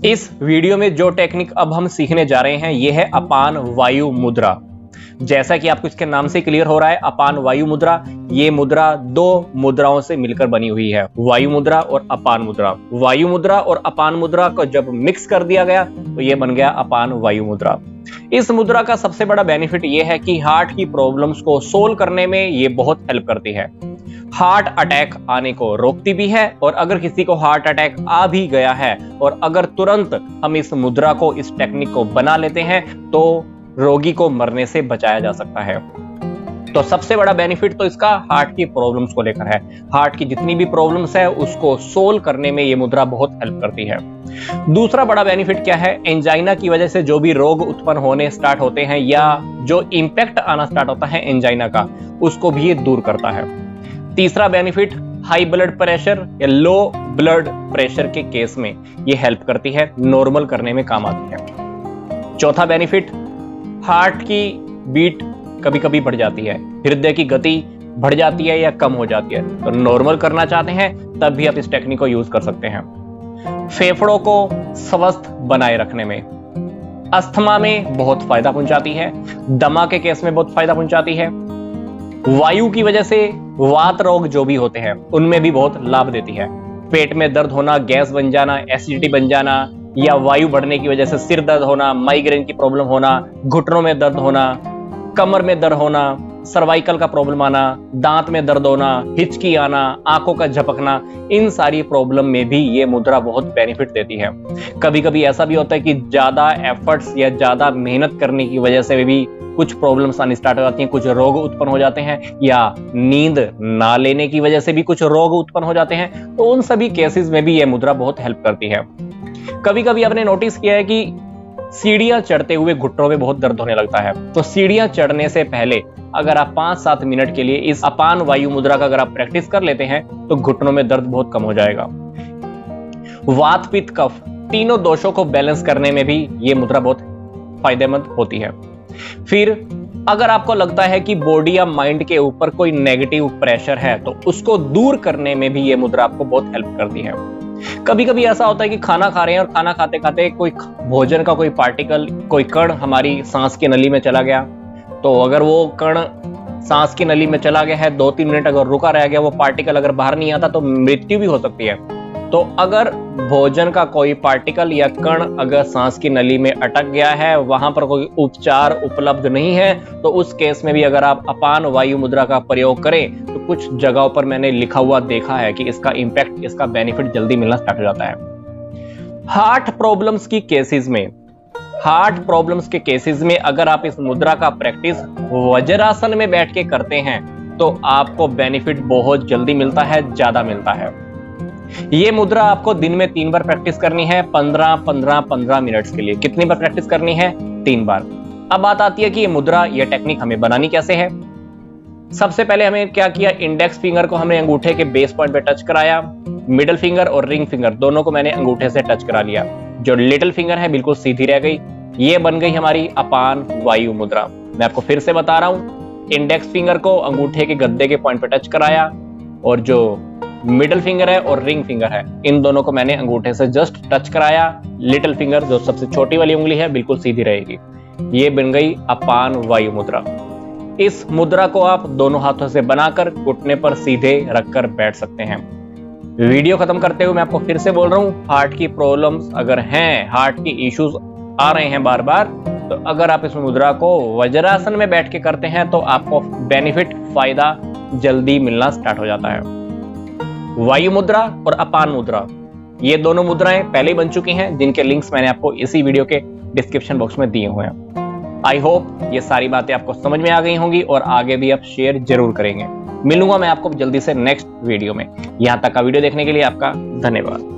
इस वीडियो में जो टेक्निक अब हम सीखने जा रहे हैं यह है अपान वायु मुद्रा। जैसा कि आपको इसके नाम से क्लियर हो रहा है, अपान वायु मुद्रा, ये मुद्रा दो मुद्राओं से मिलकर बनी हुई है, वायु मुद्रा और अपान मुद्रा। वायु मुद्रा और अपान मुद्रा को जब मिक्स कर दिया गया तो ये बन गया अपान वायु मुद्रा। इस मुद्रा का सबसे बड़ा बेनिफिट ये है कि हार्ट की प्रॉब्लम्स को सोल्व करने में ये बहुत हेल्प करती है। हार्ट अटैक आने को रोकती भी है, और अगर किसी को हार्ट अटैक आ भी गया है और अगर तुरंत हम इस मुद्रा को, इस टेक्निक को बना लेते हैं तो रोगी को मरने से बचाया जा सकता है। तो सबसे बड़ा बेनिफिट तो इसका हार्ट की प्रॉब्लम्स को लेकर है। हार्ट की जितनी भी प्रॉब्लम्स है उसको सोल्व करने में ये मुद्रा बहुत हेल्प करती है। दूसरा बड़ा बेनिफिट क्या है, एंजाइना की वजह से जो भी रोग उत्पन्न होने स्टार्ट होते हैं या जो इंपैक्ट आना स्टार्ट होता है एंजाइना का, उसको भी ये दूर करता है। तीसरा बेनिफिट, हाई ब्लड प्रेशर या लो ब्लड प्रेशर के केस में ये हेल्प करती है, नॉर्मल करने में काम आती है। चौथा बेनिफिट, हार्ट की बीट कभी कभी बढ़ जाती है, हृदय की गति बढ़ जाती है या कम हो जाती है, तो नॉर्मल करना चाहते हैं तब भी आप इस टेक्निक को यूज कर सकते हैं। फेफड़ों को स्वस्थ बनाए रखने में, अस्थमा में बहुत फायदा पहुंचाती है, दमा के केस में बहुत फायदा पहुंचाती है, वायु की वजह से वात रोग जो भी होते हैं उनमें भी बहुत लाभ देती है। पेट में दर्द होना, गैस बन जाना, एसिडिटी बन जाना या वायु बढ़ने की वजह से सिर दर्द होना, माइग्रेन की प्रॉब्लम होना, घुटनों में दर्द होना, कमर में दर्द होना, सर्वाइकल का प्रॉब्लम आना, दांत में दर्द होना, हिचकी आना, आंखों का झपकना, इन सारी प्रॉब्लम में भी ये मुद्रा बहुत बेनिफिट देती है। कभी कभी ऐसा भी होता है कि ज्यादा एफर्ट्स या ज्यादा मेहनत करने की वजह से भी कुछ प्रॉब्लम्स आनी स्टार्ट हो जाती हैं, कुछ रोग उत्पन्न हो जाते हैं, या नींद ना लेने की वजह से भी कुछ रोग उत्पन्न हो जाते हैं, तो उन सभी केसेस में भी ये मुद्रा बहुत हेल्प करती है। कभी कभी आपने नोटिस किया है कि सीढ़ियां चढ़ते हुए घुटनों में बहुत दर्द होने लगता है, तो सीढ़ियां चढ़ने से पहले अगर आप 5-7 मिनट के लिए इस अपान वायु मुद्रा का अगर आप प्रैक्टिस कर लेते हैं तो घुटनों में दर्द बहुत कम हो जाएगा। वात, पित्त, कफ, तीनों दोषों को बैलेंस करने में भी ये मुद्रा बहुत फायदेमंद होती है। फिर अगर आपको लगता है कि बॉडी या माइंड के ऊपर कोई नेगेटिव प्रेशर है तो उसको दूर करने में भी ये मुद्रा आपको बहुत हेल्प करती है। कभी कभी ऐसा होता है कि खाना खा रहे हैं और खाना खाते खाते कोई भोजन का कोई पार्टिकल, कोई कण हमारी सांस की नली में चला गया, तो अगर वो कण सांस की नली में चला गया है, 2-3 मिनट अगर रुका रह गया, वो पार्टिकल अगर बाहर नहीं आता तो मृत्यु भी हो सकती है। तो अगर भोजन का कोई पार्टिकल या कण अगर सांस की नली में अटक गया है, वहां पर कोई उपचार उपलब्ध नहीं है, तो उस केस में भी अगर आप अपान वायु मुद्रा का प्रयोग करें तो कुछ जगहों पर मैंने लिखा हुआ देखा है कि इसका इंपैक्ट, इसका बेनिफिट जल्दी मिलना स्टार्ट हो जाता है। हार्ट प्रॉब्लम्स की केसेस में, हार्ट प्रॉब्लम्स के केसेस में अगर आप इस मुद्रा का प्रैक्टिस वज्रासन में बैठ के करते हैं तो आपको बेनिफिट बहुत जल्दी मिलता है, ज्यादा मिलता है। ये मुद्रा आपको दिन में 3 बार प्रैक्टिस करनी है, 15-15-15 मिनट्स के लिए। कितनी बार प्रैक्टिस करनी है? 3 बार। अब बात आती है कि ये मुद्रा, ये टेक्निक हमें बनानी कैसे है। सबसे पहले हमें क्या किया, इंडेक्स फिंगर को हमने अंगूठे के बेस पॉइंट पे टच कराया, मिडिल फिंगर और रिंग फिंगर दोनों को मैंने अंगूठे से टच करा लिया। जो लिटिल फिंगर है बिल्कुल सीधी रह गई। ये बन गई हमारी अपान वायु मुद्रा। मैं आपको फिर से बता रहा हूं, इंडेक्स फिंगर को अंगूठे के गद्दे के पॉइंट पे टच कराया, और जो मिडिल फिंगर है और रिंग फिंगर है इन दोनों को मैंने अंगूठे से जस्ट टच कराया। लिटिल फिंगर जो सबसे छोटी वाली उंगली है बिल्कुल सीधी रहेगी। ये बन गई अपान वायु मुद्रा। इस मुद्रा को आप दोनों हाथों से बनाकर घुटने पर सीधे रखकर बैठ सकते हैं। वीडियो खत्म करते हुए मैं आपको फिर से बोल रहा हूं, हार्ट की प्रॉब्लम्स अगर हैं, हार्ट की इश्यूज आ रहे हैं बार बार, तो अगर आप इस मुद्रा को वज्रासन में बैठ के करते हैं तो आपको बेनिफिट, फायदा जल्दी मिलना स्टार्ट हो जाता है। वायु मुद्रा और अपान मुद्रा, ये दोनों मुद्राएं पहले ही बन चुकी हैं, जिनके लिंक्स मैंने आपको इसी वीडियो के डिस्क्रिप्शन बॉक्स में दिए हुए हैं। आई होप ये सारी बातें आपको समझ में आ गई होंगी और आगे भी आप शेयर जरूर करेंगे। मिलूंगा मैं आपको जल्दी से नेक्स्ट वीडियो में। यहां तक का वीडियो देखने के लिए आपका धन्यवाद।